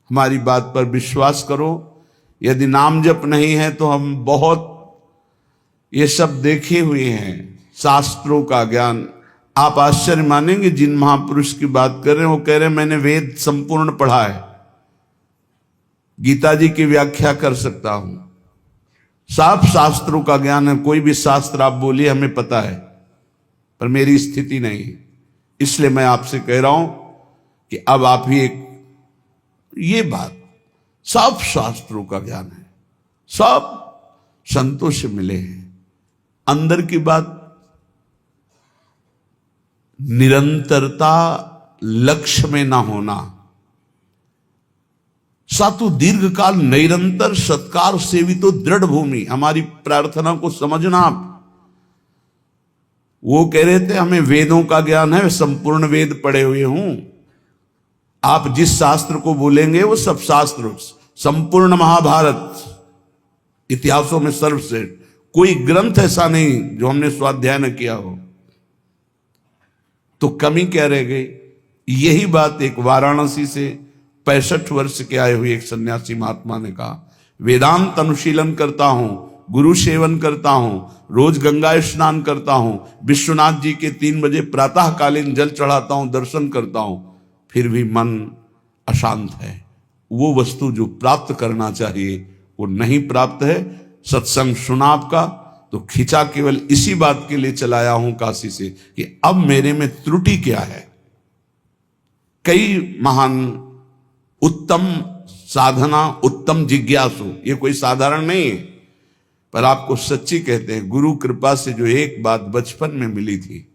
हमारी बात पर विश्वास करो। यदि नाम जप नहीं है तो हम बहुत ये सब देखे हुए हैं, शास्त्रों का ज्ञान। आप आश्चर्य मानेंगे, जिन महापुरुष की बात कर रहे हैं वो कह रहे हैं मैंने वेद संपूर्ण पढ़ा है, गीता जी की व्याख्या कर सकता हूं, साफ शास्त्रों का ज्ञान है, कोई भी शास्त्र आप बोलिए हमें पता है, पर मेरी स्थिति नहीं है। इसलिए मैं आपसे कह रहा हूं कि अब आप ही एक ये बात, सब शास्त्रों का ज्ञान है, सब संतों से मिले हैं। अंदर की बात, निरंतरता लक्ष्य में ना होना, सातु दीर्घ काल निरंतर सत्कार सेवितो दृढ़ भूमि। हमारी प्रार्थना को समझना आप। वो कह रहे थे हमें वेदों का ज्ञान है, संपूर्ण वेद पढ़े हुए हूं। आप जिस शास्त्र को बोलेंगे वो सब शास्त्र, संपूर्ण महाभारत, इतिहासों में सर्वश्रेष्ठ, कोई ग्रंथ ऐसा नहीं जो हमने स्वाध्याय न किया हो। तो कमी क्या रह गई? यही बात एक वाराणसी से 65 वर्ष के आए हुए एक सन्यासी महात्मा ने कहा, वेदांत अनुशीलन करता हूं, गुरु सेवन करता हूं, रोज गंगा स्नान करता हूं, विश्वनाथ जी के 3 बजे प्रातःकालीन जल चढ़ाता हूं, दर्शन करता हूं, फिर भी मन अशांत है। वो वस्तु जो प्राप्त करना चाहिए वो नहीं प्राप्त है। सत्संग सुना आपका तो खिंचा केवल इसी बात के लिए चलाया हूं काशी से कि अब मेरे में त्रुटि क्या है। कई महान उत्तम साधना, उत्तम जिज्ञासु, ये कोई साधारण नहीं है, पर आपको सच्ची कहते हैं, गुरु कृपा से जो एक बात बचपन में मिली थी,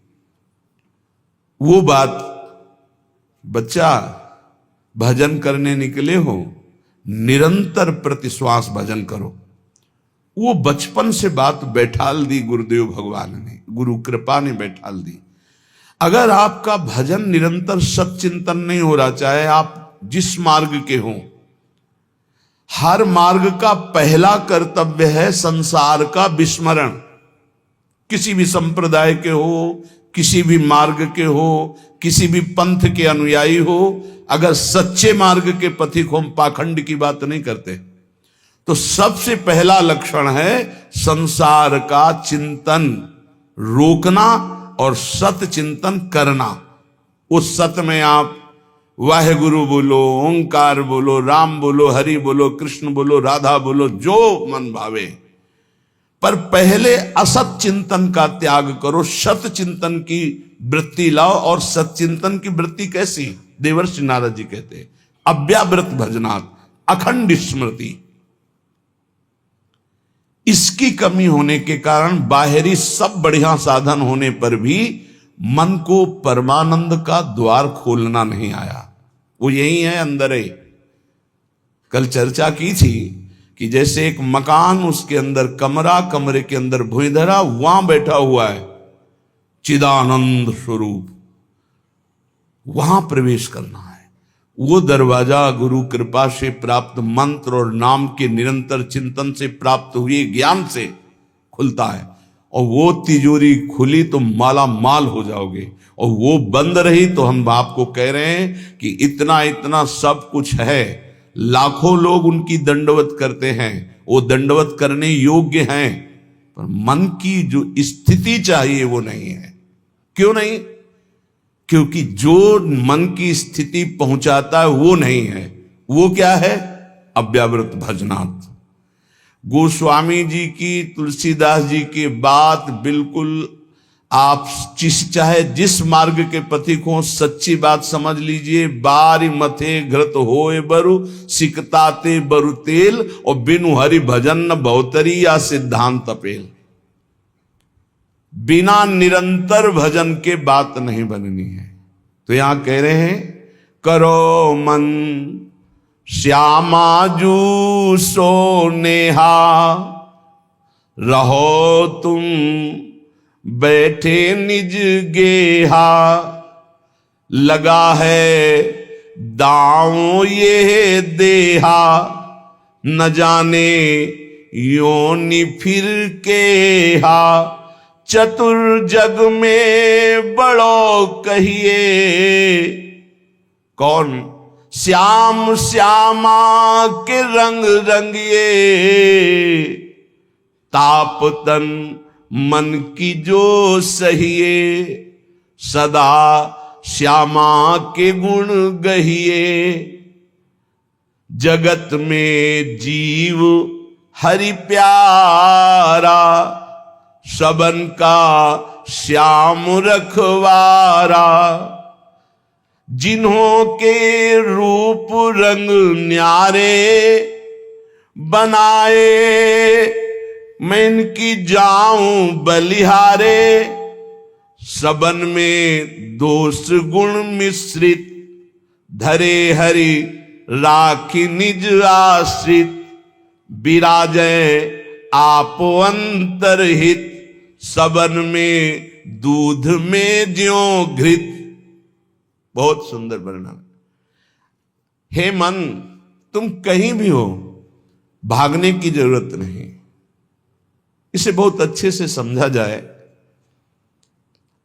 वो बात, बच्चा भजन करने निकले हो, निरंतर प्रतिश्वास भजन करो। वो बचपन से बात बैठाल दी गुरुदेव भगवान ने, गुरु कृपा ने बैठाल दी। अगर आपका भजन निरंतर सच्चिंतन नहीं हो रहा, चाहे आप जिस मार्ग के हों, हर मार्ग का पहला कर्तव्य है संसार का विस्मरण। किसी भी संप्रदाय के हो, किसी भी मार्ग के हो, किसी भी पंथ के अनुयायी हो, अगर सच्चे मार्ग के पथिक हो, हम पाखंड की बात नहीं करते, तो सबसे पहला लक्षण है संसार का चिंतन रोकना और सत चिंतन करना। उस सत में आप वाहेगुरु बोलो, ओंकार बोलो, राम बोलो, हरि बोलो, कृष्ण बोलो, राधा बोलो, जो मन भावे, पर पहले असत चिंतन का त्याग करो, सत चिंतन की वृत्ति लाओ। और सच्चिंतन की वृत्ति कैसी? देवर्षि नारद जी कहते हैं, अव्यावृत भजनात् अखंड स्मृति। इसकी कमी होने के कारण बाहरी सब बढ़िया साधन होने पर भी मन को परमानंद का द्वार खोलना नहीं आया। वो यही है, अंदर है। कल चर्चा की थी कि जैसे एक मकान, उसके अंदर कमरा, कमरे के अंदर भुइंधरा, वहां बैठा हुआ है चिदानंद स्वरूप, वहां प्रवेश करना है। वो दरवाजा गुरु कृपा से प्राप्त मंत्र और नाम के निरंतर चिंतन से प्राप्त हुए ज्ञान से खुलता है। और वो तिजोरी खुली तो माला माल हो जाओगे, और वो बंद रही तो हम आपको कह रहे हैं कि इतना इतना सब कुछ है, लाखों लोग उनकी दंडवत करते हैं, वो दंडवत करने योग्य हैं, पर मन की जो स्थिति चाहिए वो नहीं है। क्यों नहीं? क्योंकि जो मन की स्थिति पहुंचाता है वो नहीं है। वो क्या है? अव्यावृत भजनात्। गोस्वामी जी की, तुलसीदास जी की बात बिल्कुल, आप चाहे जिस मार्ग के पथिक हो, सच्ची बात समझ लीजिए। बारी मथे घृत होए बरु, सिकताते बरु तेल, और बिनु हरि भजन न बहुतरी या सिद्धांत अपेल। बिना निरंतर भजन के बात नहीं बननी है। तो यहां कह रहे हैं, करो मन श्यामा जू सो नेहा, रहो तुम बैठे निज गेहा, लगा है दांव ये देहा, न जाने योनि फिर के हा, चतुर जग में बड़ो कहिए। कौन? श्याम श्यामा के रंग रंगिए, ताप तन मन की जो सहिए, सदा श्यामा के गुण गहिए। जगत में जीव हरि प्यारा, सबन का श्याम रखवारा। जिन्हों के रूप रंग न्यारे बनाए, मैं इनकी जाऊं बलिहारे। सबन में दोष गुण मिश्रित, धरे हरि राखी निज आश्रित। विराजय आपो अंतरहित, सबन में दूध में ज्यों घृत। बहुत सुंदर वर्णन। हे मन, तुम कहीं भी हो, भागने की जरूरत नहीं। इसे बहुत अच्छे से समझा जाए।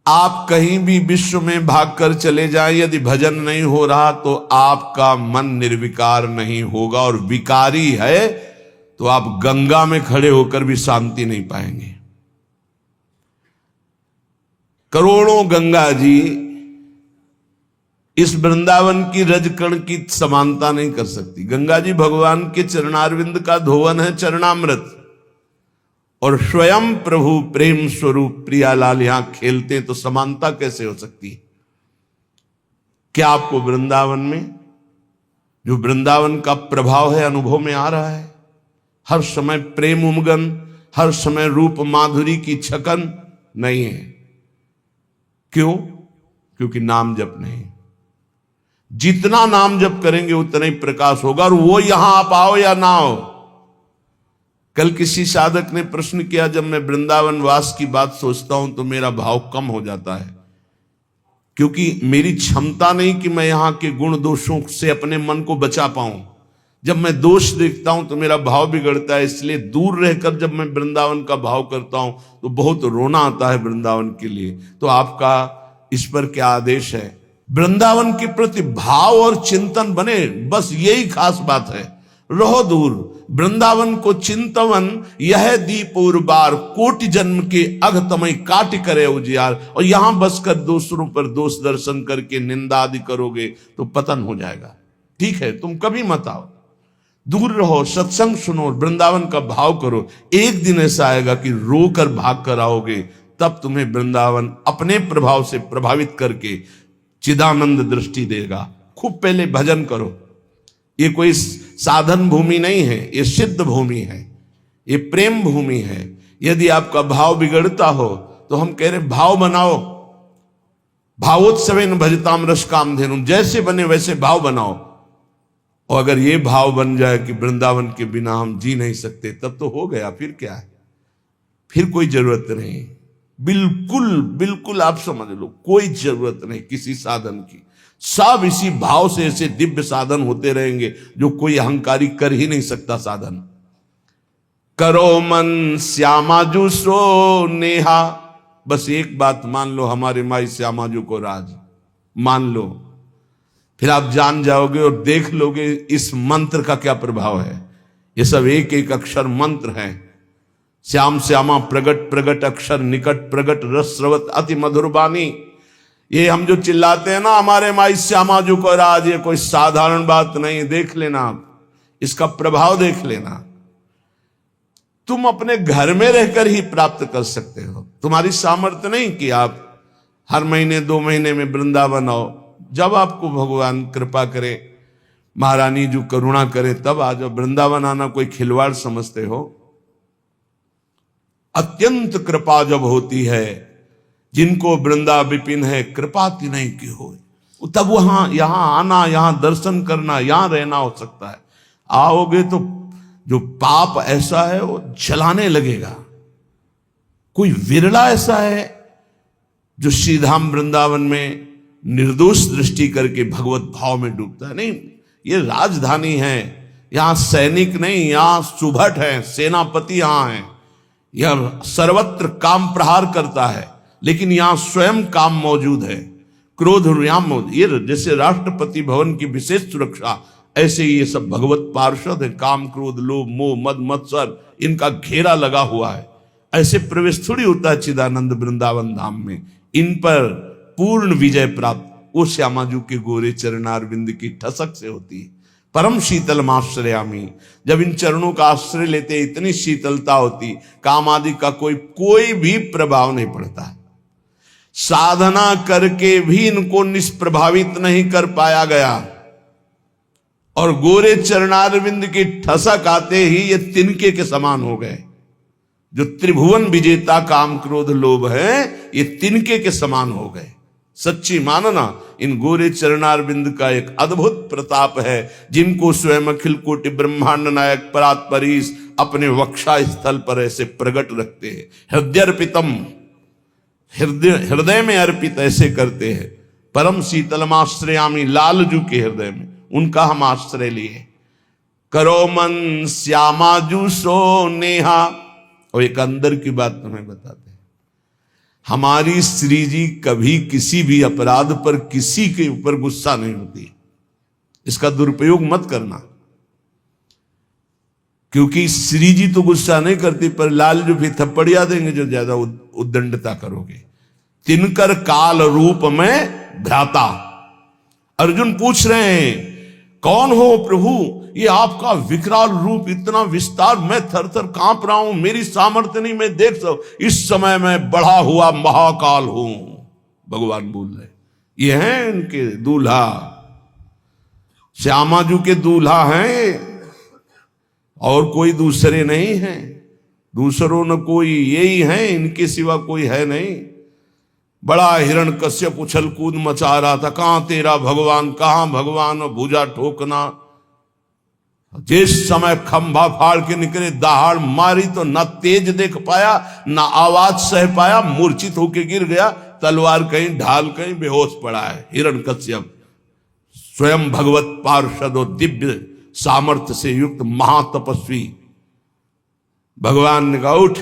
आप कहीं भी विश्व में भागकर चले जाएं, यदि भजन नहीं हो रहा तो आपका मन निर्विकार नहीं होगा, और विकारी है तो आप गंगा में खड़े होकर भी शांति नहीं पाएंगे। करोड़ों गंगा जी इस वृंदावन की रजकण की समानता नहीं कर सकती। गंगा जी भगवान के चरणारविंद का धोवन है, चरणामृत, और स्वयं प्रभु प्रेम स्वरूप प्रियालाल यहां खेलते हैं, तो समानता कैसे हो सकती है? क्या आपको वृंदावन में जो वृंदावन का प्रभाव है अनुभव में आ रहा है? हर समय प्रेम उमगन, हर समय रूप माधुरी की छकन नहीं है। क्यों? क्योंकि नाम जप नहीं। जितना नाम जप करेंगे उतना ही प्रकाश होगा, और वो यहां आप आओ या ना आओ। कल किसी साधक ने प्रश्न किया, जब मैं वृंदावन वास की बात सोचता हूं तो मेरा भाव कम हो जाता है, क्योंकि मेरी क्षमता नहीं कि मैं यहां के गुण दोषों से अपने मन को बचा पाऊं। जब मैं दोष देखता हूं तो मेरा भाव बिगड़ता है, इसलिए दूर रहकर जब मैं वृंदावन का भाव करता हूं तो बहुत रोना आता है वृंदावन के लिए। तो आपका इस पर क्या आदेश है? वृंदावन के प्रति भाव और चिंतन बने, बस यही खास बात है। रहो दूर, वृंदावन को चिंतवन यह दीपुर बार, कोटि जन्म के अघतमय काट करे उजियार। और यहां बसकर दूसरों पर दोष दर्शन करके निंदा आदि करोगे तो पतन हो जाएगा। ठीक है, तुम कभी मत आओ, दूर रहो, सत्संग सुनो, वृंदावन का भाव करो। एक दिन ऐसा आएगा कि रोकर भाग कर आओगे, तब तुम्हें वृंदावन अपने प्रभाव से प्रभावित करके चिदानंद दृष्टि देगा। खूब पहले भजन करो। ये कोई साधन भूमि नहीं है, ये सिद्ध भूमि है, ये प्रेम भूमि है। यदि आपका भाव बिगड़ता हो तो हम कह रहे भाव बनाओ। भावोत्सवेन भजताम रस कामधेनु, जैसे बने वैसे भाव बनाओ। और अगर ये भाव बन जाए कि वृंदावन के बिना हम जी नहीं सकते, तब तो हो गया। फिर क्या है? फिर कोई जरूरत नहीं। बिल्कुल बिल्कुल आप समझ लो, कोई जरूरत नहीं किसी साधन की। सब इसी भाव से ऐसे दिव्य साधन होते रहेंगे जो कोई अहंकारी कर ही नहीं सकता साधन। करो मन श्यामाजू सो नेहा, बस एक बात मान लो, हमारे माई श्यामाजू को राज मान लो, फिर आप जान जाओगे और देख लोगे इस मंत्र का क्या प्रभाव है। ये सब एक एक अक्षर मंत्र हैं। श्याम श्यामा प्रगट प्रगट अक्षर निकट प्रगट रस स्रवत अति मधुर बानी। ये हम जो चिल्लाते हैं ना, हमारे माई श्यामा जो को राज, ये कोई साधारण बात नहीं। देख लेना आप, इसका प्रभाव देख लेना। तुम अपने घर में रहकर ही प्राप्त कर सकते हो। तुम्हारी सामर्थ्य नहीं कि आप हर महीने 2 महीने में वृंदावन आओ। जब आपको भगवान कृपा करे, महारानी जो करुणा करे, तब आ जाओ। वृंदावन आना कोई खिलवाड़ समझते हो? अत्यंत कृपा जब होती है, जिनको वृंदा विपिन है कृपा तिन्हीं की हो, तब वहां यहां आना, यहां दर्शन करना, यहां रहना हो सकता है। आओगे तो जो पाप ऐसा है वो जलाने लगेगा। कोई विरला ऐसा है जो श्रीधाम वृंदावन में निर्दोष दृष्टि करके भगवत भाव में डूबता है। नहीं, ये राजधानी है, यहां सैनिक नहीं, यहां सुभट है, सेनापति यहां है। यह सर्वत्र काम प्रहार करता है, लेकिन यहां स्वयं काम मौजूद है। क्रोध रुयाम, ये जैसे राष्ट्रपति भवन की विशेष सुरक्षा, ऐसे ये सब भगवत पार्षद है। काम क्रोध लोभ मोह मद मत्सर इनका घेरा लगा हुआ है। ऐसे प्रवेश थोड़ी होता है चिदानंद वृंदावन धाम में। इन पर पूर्ण विजय प्राप्त वो श्यामाजू के गोरे चरणारविंद की ठसक से होती है। परम शीतल आश्रयामी, जब इन चरणों का आश्रय लेते इतनी शीतलता होती, काम आदि का कोई भी प्रभाव नहीं पड़ता। साधना करके भी इनको निष्प्रभावित नहीं कर पाया गया, और गोरे चरणारविंद की ठसक आते ही ये तिनके के समान हो गए। जो त्रिभुवन विजेता काम क्रोध लोभ है, ये तिनके के समान हो गए। सच्ची मानना, इन गोरे चरणारविंद का एक अद्भुत प्रताप है, जिनको स्वयं अखिल कोटि ब्रह्मांड नायक परात्परीश अपने वक्षा स्थल पर ऐसे प्रकट रखते हैं। हृदयर्पितम, हृदय में अर्पित ऐसे करते हैं। परम शीतलमाश्रयामी, लालजू के हृदय में उनका हम आश्रय लिए। करो मन श्यामाजू सो नेहा। और एक अंदर की बात तुम्हें बताते हैं, हमारी श्री जी कभी किसी भी अपराध पर किसी के ऊपर गुस्सा नहीं होती। इसका दुरुपयोग मत करना, क्योंकि श्री जी तो गुस्सा नहीं करती, पर लाल जो भी थप्पड़िया देंगे जो ज्यादा उद्दंडता करोगे। तिनकर काल रूप में भ्राता। अर्जुन पूछ रहे हैं कौन हो प्रभु, ये आपका विकराल रूप, इतना विस्तार, मैं थर थर कांप रहा हूं, मेरी सामर्थ्य नहीं, मैं देख सकूं, इस समय मैं बढ़ा हुआ महाकाल हूं। भगवान बोल रहे, ये हैं इनके दूल्हा, श्यामाजू के दूल्हा हैं, और कोई दूसरे नहीं हैं। दूसरों न कोई, यही हैं, इनके सिवा कोई है नहीं। बड़ा हिरण्यकश्यप उछल कूद मचा रहा था, कहां तेरा भगवान, कहां भगवान, भुजा ठोकना। जिस समय खंभा फाड़ के निकले, दहाड़ मारी तो ना तेज देख पाया, ना आवाज सह पाया, मूर्छित होके गिर गया। तलवार कहीं ढाल कहीं बेहोश पड़ा है हिरण्यकश्यप, स्वयं भगवत पार्षद और दिव्य सामर्थ्य से युक्त महातपस्वी। भगवान ने कहा उठ,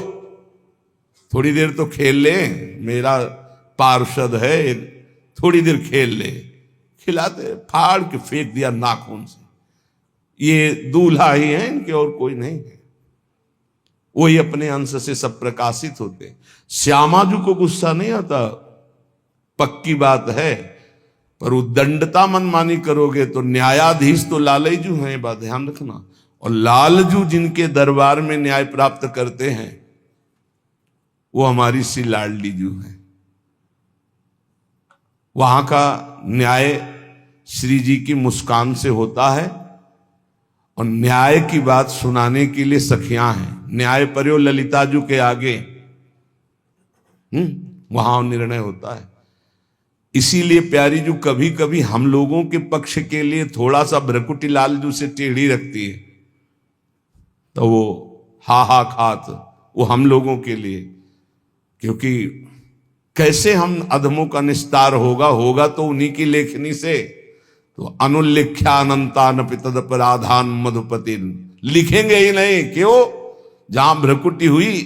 थोड़ी देर तो खेल ले, मेरा पार्षद है, थोड़ी देर खेल ले। खिलाते, फाड़ के फेंक दिया नाखून से। ये दूल्हा ही है इनके, और कोई नहीं है। वही अपने अंश से सब प्रकाशित होते। श्यामाजू को गुस्सा नहीं आता, पक्की बात है, पर उद्दंडता मनमानी करोगे तो न्यायाधीश तो लालजू हैं, ये बात ध्यान रखना। और लालजू जिनके दरबार में न्याय प्राप्त करते हैं, वो हमारी सी लाडली जू है। वहां का न्याय श्री जी की मुस्कान से होता है, और न्याय की बात सुनाने के लिए सखियां हैं। न्याय पर्यो ललिताजू के आगे वहां निर्णय होता है। इसीलिए प्यारी जू कभी कभी हम लोगों के पक्ष के लिए थोड़ा सा भ्रकुटी लालजू से टेढ़ी रखती है, तो वो हा खात वो हम लोगों के लिए, क्योंकि कैसे हम अधमों का निस्तार होगा तो उन्हीं की लेखनी से। तो अनुल्लिख्यानंतान तदपराधान मधुपति, लिखेंगे ही नहीं, क्यों? जहां भ्रकुटी हुई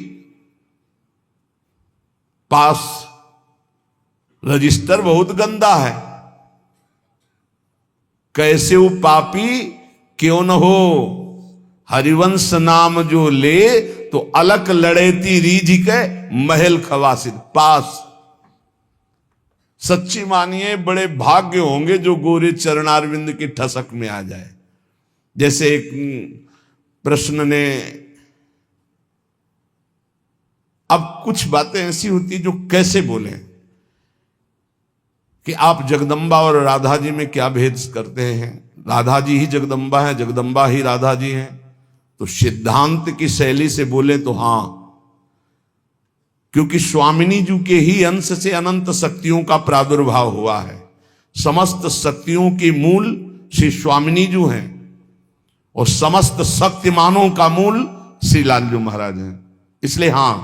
पास रजिस्टर बहुत गंदा है। कैसे वो पापी क्यों न हो, हरिवंश नाम जो ले, तो अलक लड़ेती रीझ के महल खवासिद पास। सच्ची मानिए बड़े भाग्य होंगे जो गोरे चरणारविंद की ठसक में आ जाए। जैसे एक प्रश्न ने, अब कुछ बातें ऐसी होती जो कैसे बोले कि आप जगदम्बा और राधा जी में क्या भेद करते हैं? राधा जी ही जगदम्बा है, जगदम्बा ही राधा जी हैं। तो सिद्धांत की शैली से बोले तो हां, क्योंकि स्वामिनी जी के ही अंश से अनंत शक्तियों का प्रादुर्भाव हुआ है। समस्त शक्तियों की मूल श्री स्वामिनी जी हैं, और समस्त शक्तिमानों का मूल श्री लालजू महाराज हैं। इसलिए हां,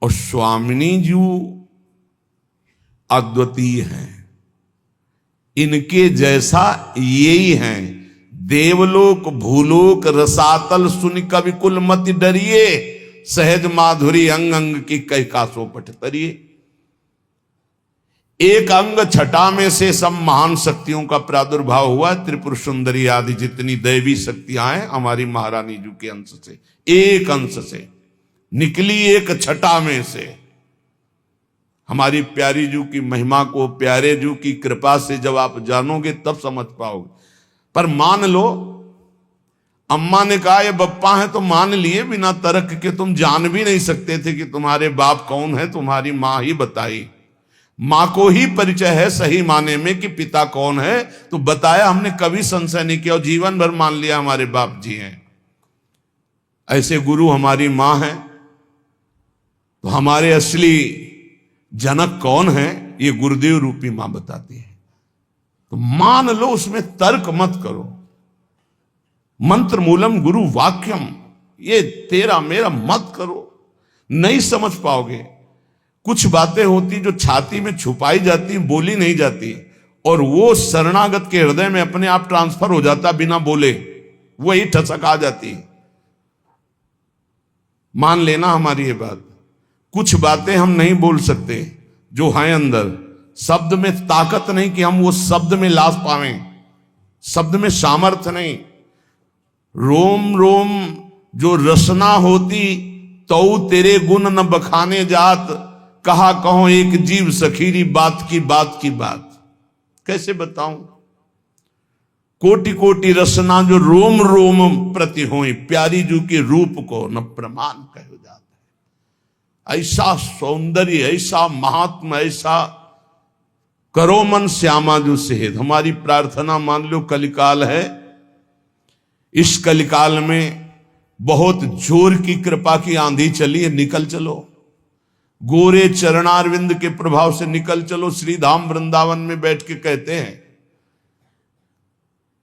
और स्वामिनी जी अद्वितीय हैं, इनके जैसा यही हैं। देवलोक भूलोक रसातल सुनि कवि कुल मति डरिए, सहज माधुरी अंग अंग की कई कासों पट तरिए। एक अंग छटा में से सब महान शक्तियों का प्रादुर्भाव हुआ। त्रिपुर सुंदरी आदि जितनी दैवी शक्तियां हैं हमारी महारानी जी के अंश से, एक अंश से निकली, एक छटा में से। हमारी प्यारी जू की महिमा को, प्यारे जू की कृपा से जब आप जानोगे तब समझ पाओगे। पर मान लो अम्मा ने कहा ये बप्पा है तो मान लिए, बिना तर्क के। तुम जान भी नहीं सकते थे कि तुम्हारे बाप कौन है, तुम्हारी मां ही बताई। मां को ही परिचय है सही माने में कि पिता कौन है, तो बताया। हमने कभी संशय नहीं किया और जीवन भर मान लिया हमारे बाप जी हैं। ऐसे गुरु हमारी मां है, तो हमारे असली जनक कौन है ये गुरुदेव रूपी मां बताती है। तो मान लो, उसमें तर्क मत करो। मंत्र मूलम गुरु वाक्यम, ये तेरा मेरा मत करो, नहीं समझ पाओगे। कुछ बातें होती जो छाती में छुपाई जाती, बोली नहीं जाती, और वो शरणागत के हृदय में अपने आप ट्रांसफर हो जाता बिना बोले, वही ठसक आ जाती। मान लेना हमारी ये बात। कुछ बातें हम नहीं बोल सकते जो हैं अंदर, शब्द में ताकत नहीं कि हम वो शब्द में लाश पावें, शब्द में सामर्थ्य नहीं। रोम रोम जो रसना होती तो तेरे गुण न बखाने जात, कहा कहो एक जीव सखीरी बात की बात की बात। कैसे बताऊं? कोटि कोटि रसना जो रोम रोम प्रति होई, प्यारी जू के रूप को न प्रमाण कहो जाता है। ऐसा सौंदर्य, ऐसा महात्मा, ऐसा करो मन श्यामा जू सेहत। हमारी प्रार्थना मान लो कलिकाल है, इस कलिकाल में बहुत जोर की कृपा की आंधी चली है, निकल चलो। गोरे चरणारविंद के प्रभाव से निकल चलो। श्री धाम वृंदावन में बैठ के कहते हैं,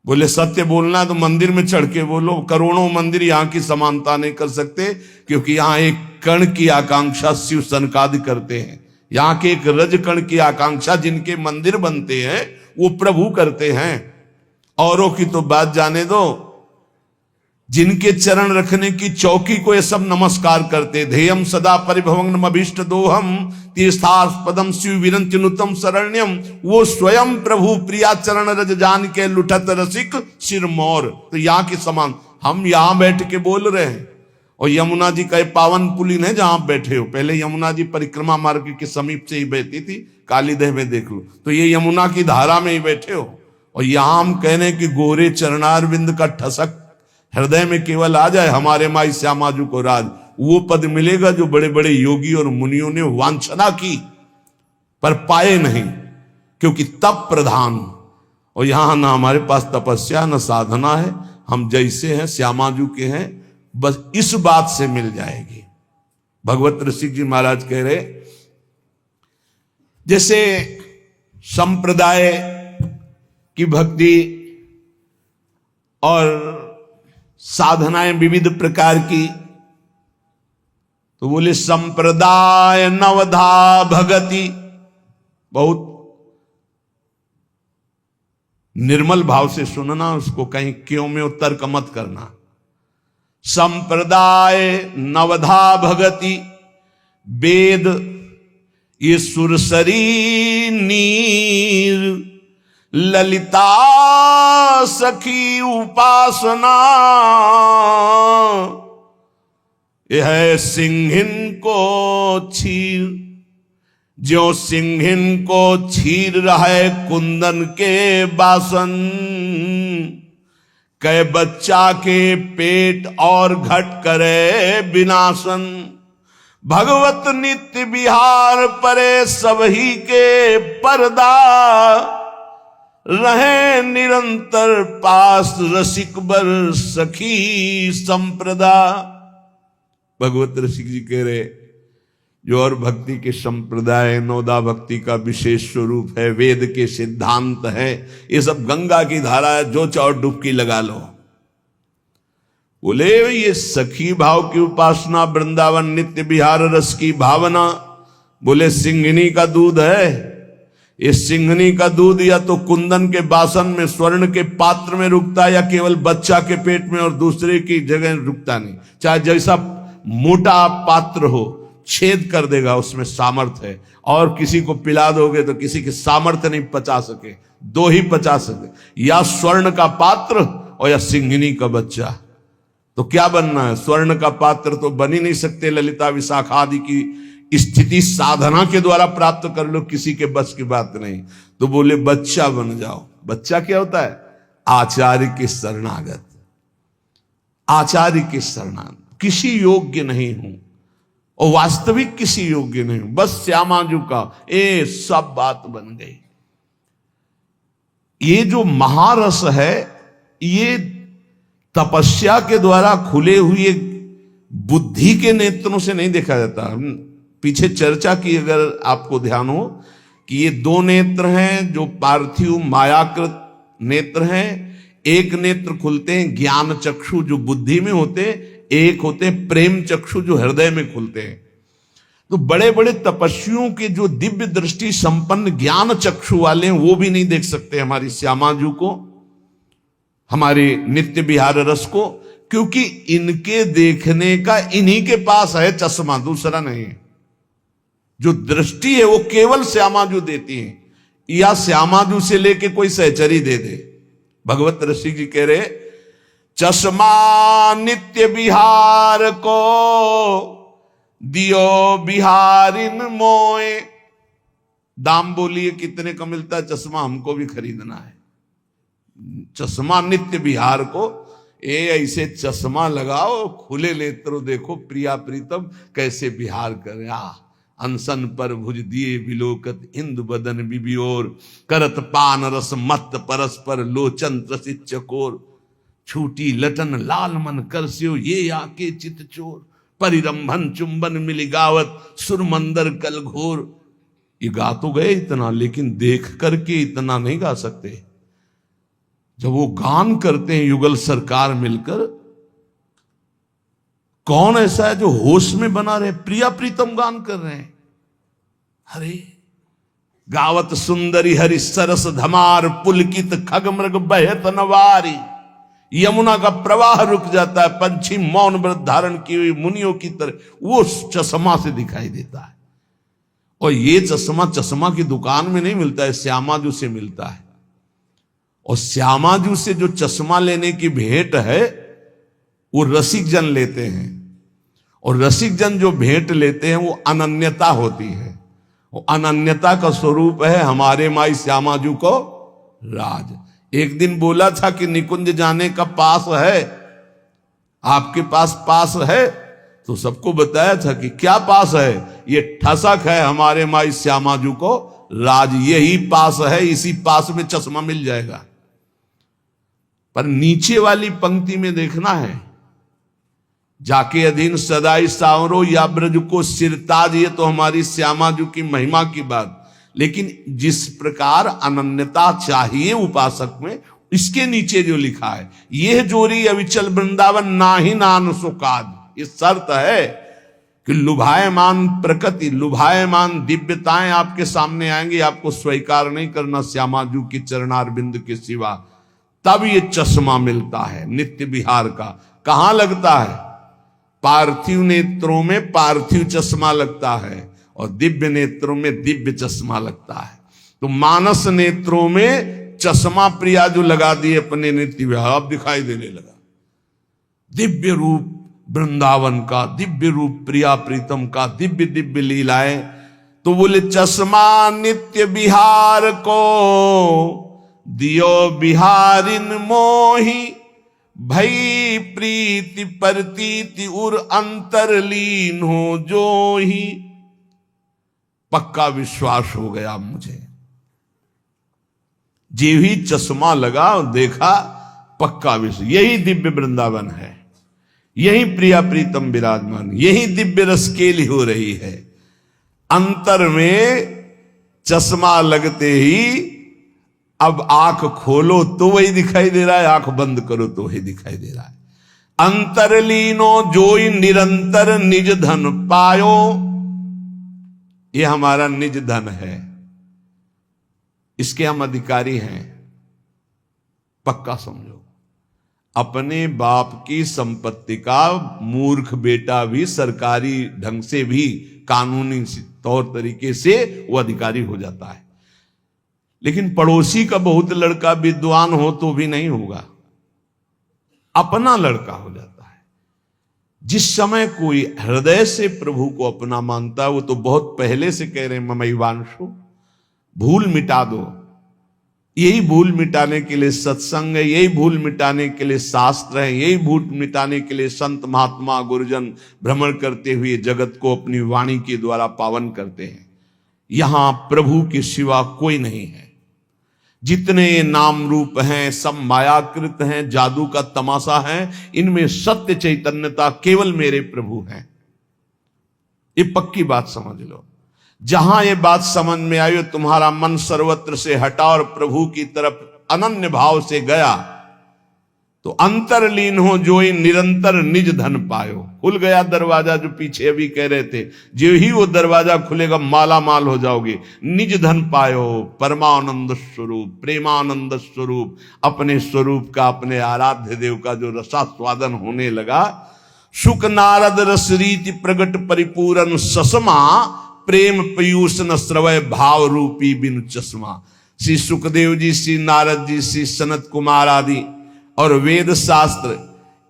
बोले सत्य बोलना है तो मंदिर में चढ़ के बोलो। करोड़ों मंदिर यहां की समानता नहीं कर सकते, क्योंकि यहां एक कण की आकांक्षा शिव सनकादि करते हैं। यहां के एक रज कण की आकांक्षा जिनके मंदिर बनते हैं वो प्रभु करते हैं। औरों की तो बात जाने दो, जिनके चरण रखने की चौकी को ये सब नमस्कार करते। ध्येयम सदा परिभवग्नम अभीष्ट दोहम तीर्थास्पदम शिव विरंचनुतम शरण्यम, वो स्वयं प्रभु प्रिया चरण रज जान के लुठत रसिक सिरमौर। तो यहाँ के समान हम यहाँ बैठ के बोल रहे हैं, और यमुना जी का पावन पुलिन है जहां आप बैठे हो। पहले यमुना जी परिक्रमा मार्ग के समीप से ही बहती थी, कालीदेह में देख लो। तो ये यमुना की धारा में ही बैठे हो, और यहां हम कहने कि गोरे चरणारविंद का ठसक हृदय में केवल आ जाए, हमारे माई श्यामाजू को राज, वो पद मिलेगा जो बड़े बड़े योगी और मुनियों ने वांछना की पर पाए नहीं, क्योंकि तप प्रधान। और यहां ना हमारे पास तपस्या न साधना है, हम जैसे हैं श्यामाजू के हैं, बस इस बात से मिल जाएगी। भगवत ऋषिक जी महाराज कह रहे, जैसे संप्रदाय की भक्ति और साधनाएं विविध प्रकार की, तो बोले संप्रदाय नवधा भगति। बहुत निर्मल भाव से सुनना, उसको कहीं क्यों में तर्क मत करना। संप्रदाय नवधा भगति वेद ये सुरसरी नीर, ललिता सखी उपासना यह है सिंहिन को छीर। जो सिंहिन को छीर रहे कुंदन के बासन, कै बच्चा के पेट और घट करे विनाशन। भगवत नित्य विहार परे सबही के पर्दा, रहे निरंतर पास रसिक बर सखी संप्रदा। भगवत रसिक जी कह रहे, जो और भक्ति के संप्रदाय नौदा भक्ति का विशेष स्वरूप है, वेद के सिद्धांत है, ये सब गंगा की धारा है, जो चाहो डुबकी लगा लो। बोले ये सखी भाव की उपासना, वृंदावन नित्य विहार रस की भावना। बोले सिंघनी का दूध है, इस सिंघनी का दूध या तो कुंदन के बासन में स्वर्ण के पात्र में रुकता है, या केवल बच्चा के पेट में और दूसरे की जगह रुकता नहीं। चाहे जैसा मोटा पात्र हो, छेद कर देगा, उसमें सामर्थ्य है। और किसी को पिला दोगे तो किसी के सामर्थ्य नहीं पचा सके, दो ही पचा सके, या स्वर्ण का पात्र और या सिंहिनी का बच्चा। तो क्या बनना है? स्वर्ण का पात्र तो बन ही नहीं सकते, ललिता विशाखा आदि की स्थिति साधना के द्वारा प्राप्त कर लो, किसी के बस की बात नहीं। तो बोले बच्चा बन जाओ। बच्चा क्या होता है? आचार्य के शरणागत, आचार्य के शरणागत। किसी योग्य नहीं हूं और वास्तविक किसी योग्य नहीं हूं, बस श्यामाजू का ए सब बात बन गई। ये जो महारस है, ये तपस्या के द्वारा खुले हुए बुद्धि के नेत्रों से नहीं देखा जाता। पीछे चर्चा की, अगर आपको ध्यान हो, कि ये दो नेत्र हैं जो पार्थिव मायाकृत नेत्र हैं। एक नेत्र खुलते हैं ज्ञान चक्षु जो बुद्धि में होते, एक होते हैं प्रेम चक्षु जो हृदय में खुलते हैं। तो बड़े बड़े तपस्वियों के जो दिव्य दृष्टि संपन्न ज्ञान चक्षु वाले हैं, वो भी नहीं देख सकते हमारी श्यामाजू को, हमारे नित्य विहार रस को, क्योंकि इनके देखने का इन्हीं के पास है चश्मा, दूसरा नहीं है। जो दृष्टि है वो केवल श्यामाजू देती है, या श्यामाजू से लेके कोई सहचरी दे दे। भगवत ऋषि जी कह रहे, चश्मा नित्य विहार को दियो बिहारिन मोए। दाम बोलिए कितने का मिलता है चश्मा, हमको भी खरीदना है। चश्मा नित्य विहार को, ऐसे चश्मा लगाओ, खुले नेत्र देखो प्रिया प्रीतम कैसे विहार करे। अनसन पर भुज दिए विलोकत इंदु बदन बिबियोर, करत पान रस मत परस्पर लोचन त्रसित चकोर। छूटी लटन लाल मन करस्यो ये आके चित चोर, परिरंभन चुंबन मिली गावत सुरमंदर कल घोर। ये गा तो गए इतना, लेकिन देख करके इतना नहीं गा सकते। जब वो गान करते हैं युगल सरकार मिलकर, कौन ऐसा है जो होश में बना रहे? प्रिया प्रीतम गान कर रहे हैं। अरे गावत सुंदरी हरि सरस धमार, पुलकित खग मृग बहत नवारी। यमुना का प्रवाह रुक जाता है, पंछी मौन व्रत धारण की हुई मुनियों की तरह वो चश्मा से दिखाई देता है। और ये चश्मा की दुकान में नहीं मिलता है, श्यामाजू से मिलता है। और श्यामाजू से जो चश्मा लेने की भेंट है वो रसिक जन लेते हैं, और रसिक जन जो भेंट लेते हैं वो अनन्यता होती है। वो अनन्यता का स्वरूप है हमारे माई श्यामाजू को राज। एक दिन बोला था कि निकुंज जाने का पास है, आपके पास है, तो सबको बताया था कि क्या पास है? ये ठसक है हमारे माई श्यामाजू को राज, यही पास है, इसी पास में चश्मा मिल जाएगा। पर नीचे वाली पंक्ति में देखना है, जाके अधीन सदाई सावरो या ब्रज को सिरताज, ये तो हमारी श्यामाजू की महिमा की बात। लेकिन जिस प्रकार अनन्यता चाहिए उपासक में, इसके नीचे जो लिखा है, यह जोरी अविचल वृंदावन नाही नान सुकाद, ये शर्त है कि लुभायमान प्रकृति, लुभायमान दिव्यताएं आपके सामने आएंगी, आपको स्वीकार नहीं करना श्यामाजू की चरणारविंद के सिवा, तब ये चश्मा मिलता है नित्य विहार का। कहां लगता है? पार्थिव नेत्रों में पार्थिव चश्मा लगता है, और दिव्य नेत्रों में दिव्य चश्मा लगता है। तो मानस नेत्रों में चश्मा प्रिया जो लगा दिए अपने नित्य विहार, अब दिखाई देने लगा दिव्य रूप वृंदावन का, दिव्य रूप प्रिया प्रीतम का, दिव्य दिव्य लीलाएं। तो बोले चश्मा नित्य विहार को दियो बिहारिन मोही, भई प्रीति परतीति उर अंतरलीन हो जो ही। पक्का विश्वास हो गया मुझे, जे ही चश्मा लगा और देखा, पक्का विश्वास, यही दिव्य वृंदावन है, यही प्रिया प्रीतम विराजमान, यही दिव्य रसकेली हो रही है। अंतर में चश्मा लगते ही अब आंख खोलो तो वही दिखाई दे रहा है, आंख बंद करो तो वही दिखाई दे रहा है। अंतरलीनो जोई निरंतर निज धन पायो, ये हमारा निज धन है, इसके हम अधिकारी हैं। पक्का समझो, अपने बाप की संपत्ति का मूर्ख बेटा भी सरकारी ढंग से भी कानूनी तौर तरीके से वो अधिकारी हो जाता है। लेकिन पड़ोसी का बहुत लड़का विद्वान हो तो भी नहीं होगा, अपना लड़का हो जाता है। जिस समय कोई हृदय से प्रभु को अपना मानता है, वो तो बहुत पहले से कह रहे हैं ममैवांशु, भूल मिटा दो। यही भूल मिटाने के लिए सत्संग है, यही भूल मिटाने के लिए शास्त्र है, यही भूल मिटाने के लिए संत महात्मा गुरुजन भ्रमण करते हुए जगत को अपनी वाणी के द्वारा पावन करते हैं। यहां प्रभु के सिवा कोई नहीं है। जितने नाम रूप हैं सब मायाकृत हैं, जादू का तमाशा है, इनमें सत्य चैतन्यता केवल मेरे प्रभु हैं। ये पक्की बात समझ लो। जहां ये बात समझ में आई, तुम्हारा मन सर्वत्र से हटा और प्रभु की तरफ अनन्य भाव से गया, तो अंतरलीन हो जो ही निरंतर निज धन पायो। खुल गया दरवाजा, जो पीछे अभी कह रहे थे, जो ही वो दरवाजा खुलेगा माला माल हो जाओगे। निज धन पायो, परमानंद स्वरूप, प्रेमानंद स्वरूप, अपने स्वरूप का, अपने आराध्य देव का जो रसास्वादन होने लगा। सुख नारद रस रीति प्रगट परिपूरन ससमा, प्रेम पयूष न श्रवय भाव रूपी बिनु चश्मा। श्री सुखदेव जी, श्री नारद जी, श्री सनत कुमार आदि और वेद शास्त्र,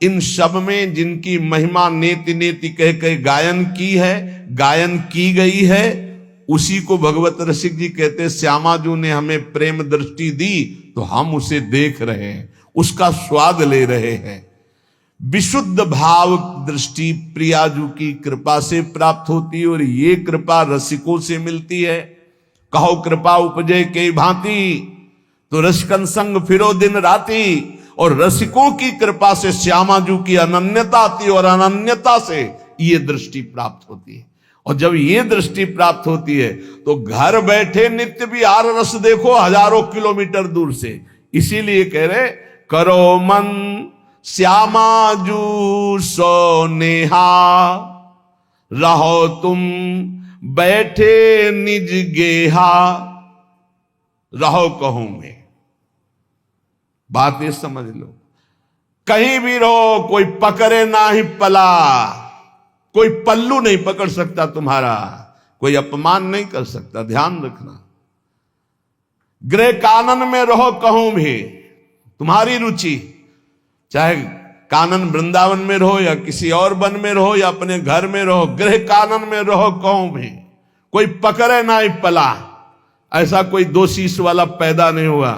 इन सब में जिनकी महिमा नेति नेति कह कह गायन की है, गायन की गई है, उसी को भगवत रसिक जी कहते, श्यामाजू ने हमें प्रेम दृष्टि दी तो हम उसे देख रहे हैं, उसका स्वाद ले रहे हैं। विशुद्ध भाव दृष्टि प्रियाजू की कृपा से प्राप्त होती है, और ये कृपा रसिकों से मिलती है। कहो कृपा उपजे के भांति, तो रसिकन संग फिरो दिन राती। और रसिकों की कृपा से श्यामाजू की अनन्यता आती है, और अनन्यता से ये दृष्टि प्राप्त होती है। और जब ये दृष्टि प्राप्त होती है तो घर बैठे नित्य विहार रस देखो हजारों किलोमीटर दूर से। इसीलिए कह रहे, करो मन श्यामाजू सो नेहा, रहो तुम बैठे निज गेहा, रहो कहूं मैं। बात ये समझ लो, कहीं भी रहो, कोई पकड़े ना ही पला, कोई पल्लू नहीं पकड़ सकता तुम्हारा, कोई अपमान नहीं कर सकता। ध्यान रखना, गृह कानन में रहो कहूं भी, तुम्हारी रुचि, चाहे कानन वृंदावन में रहो या किसी और वन में रहो या अपने घर में रहो, गृह कानन में रहो कहूं भी, कोई पकड़े ना ही पला। ऐसा कोई दो शीश वाला पैदा नहीं हुआ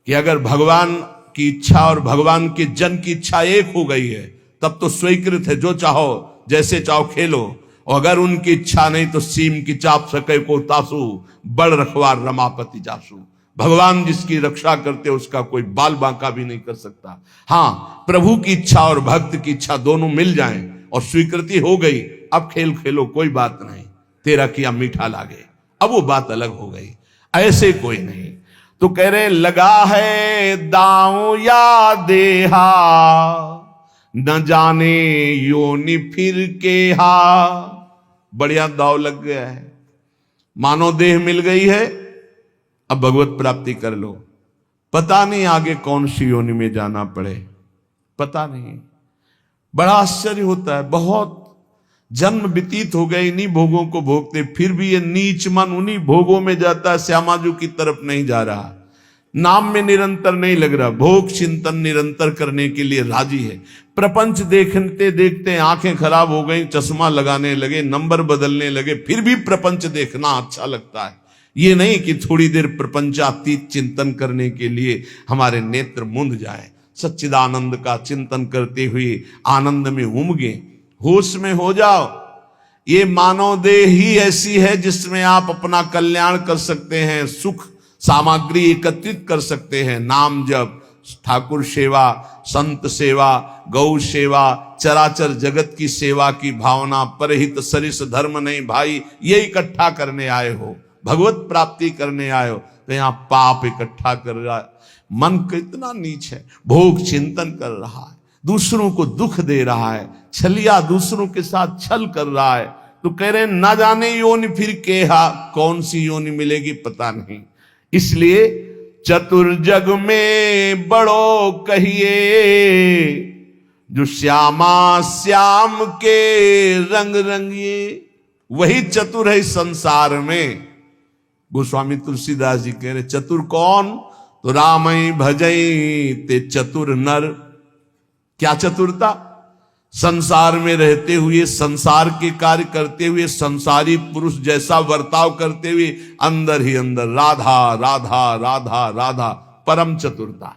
कि अगर भगवान की इच्छा और भगवान के जन की इच्छा एक हो गई है तब तो स्वीकृत है, जो चाहो जैसे चाहो खेलो। और अगर उनकी इच्छा नहीं तो सीम की चाप सके को तासु, बड़ रखवार रमापति जासु। भगवान जिसकी रक्षा करते उसका कोई बाल बांका भी नहीं कर सकता। हां, प्रभु की इच्छा और भक्त की इच्छा दोनों मिल जाएं और स्वीकृति हो गई, अब खेल खेलो, कोई बात नहीं, तेरा किया मीठा लागे, अब वो बात अलग हो गई। ऐसे कोई नहीं। तो कह रहे, लगा है दांव या देहा, न जाने योनि फिर के हा। बढ़िया दाव लग गया है, मानो देह मिल गई है, अब भगवत प्राप्ति कर लो। पता नहीं आगे कौन सी योनि में जाना पड़े, पता नहीं। बड़ा आश्चर्य होता है, बहुत जन्म व्यतीत हो गए इन्हीं भोगों को भोगते, फिर भी ये नीच मन उन्हीं भोगों में जाता है, श्यामाजू की तरफ नहीं जा रहा, नाम में निरंतर नहीं लग रहा, भोग चिंतन निरंतर करने के लिए राजी है। प्रपंच देखते देखते आंखें खराब हो गई, चश्मा लगाने लगे, नंबर बदलने लगे, फिर भी प्रपंच देखना अच्छा लगता है। ये नहीं कि थोड़ी देर प्रपंचातीत चिंतन करने के लिए हमारे नेत्र मुंद जाए, सच्चिदानंद का चिंतन करते हुए आनंद में उमगे, होश में हो जाओ। ये मानव देह ही ऐसी है जिसमें आप अपना कल्याण कर सकते हैं, सुख सामग्री एकत्रित कर सकते हैं। नाम जप, ठाकुर सेवा, संत सेवा, गौ सेवा, चराचर जगत की सेवा की भावना, परहित सरिस धर्म नहीं भाई, ये इकट्ठा करने आए हो, भगवत प्राप्ति करने आए हो, तो यहां पाप इकट्ठा कर रहा है। मन कितना नीच है, भोग चिंतन कर रहा है, दूसरों को दुख दे रहा है, छलिया दूसरों के साथ छल कर रहा है। तो कह रहे ना जाने योनि फिर केहा, कौन सी योनि मिलेगी पता नहीं। इसलिए चतुर्जग में बड़ो कहिए, जो श्यामा श्याम के रंग रंगिए। वही चतुर है इस संसार में। गोस्वामी तुलसीदास जी कह रहे चतुर कौन? तो रामई भजई ते चतुर नर। क्या चतुरता? संसार में रहते हुए, संसार के कार्य करते हुए, संसारी पुरुष जैसा बर्ताव करते हुए अंदर ही अंदर राधा राधा राधा राधा, परम चतुरता।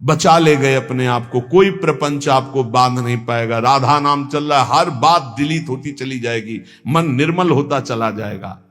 बचा ले गए अपने आप को, कोई प्रपंच आपको बांध नहीं पाएगा। राधा नाम चल रहा है, हर बात डिलीट होती चली जाएगी, मन निर्मल होता चला जाएगा।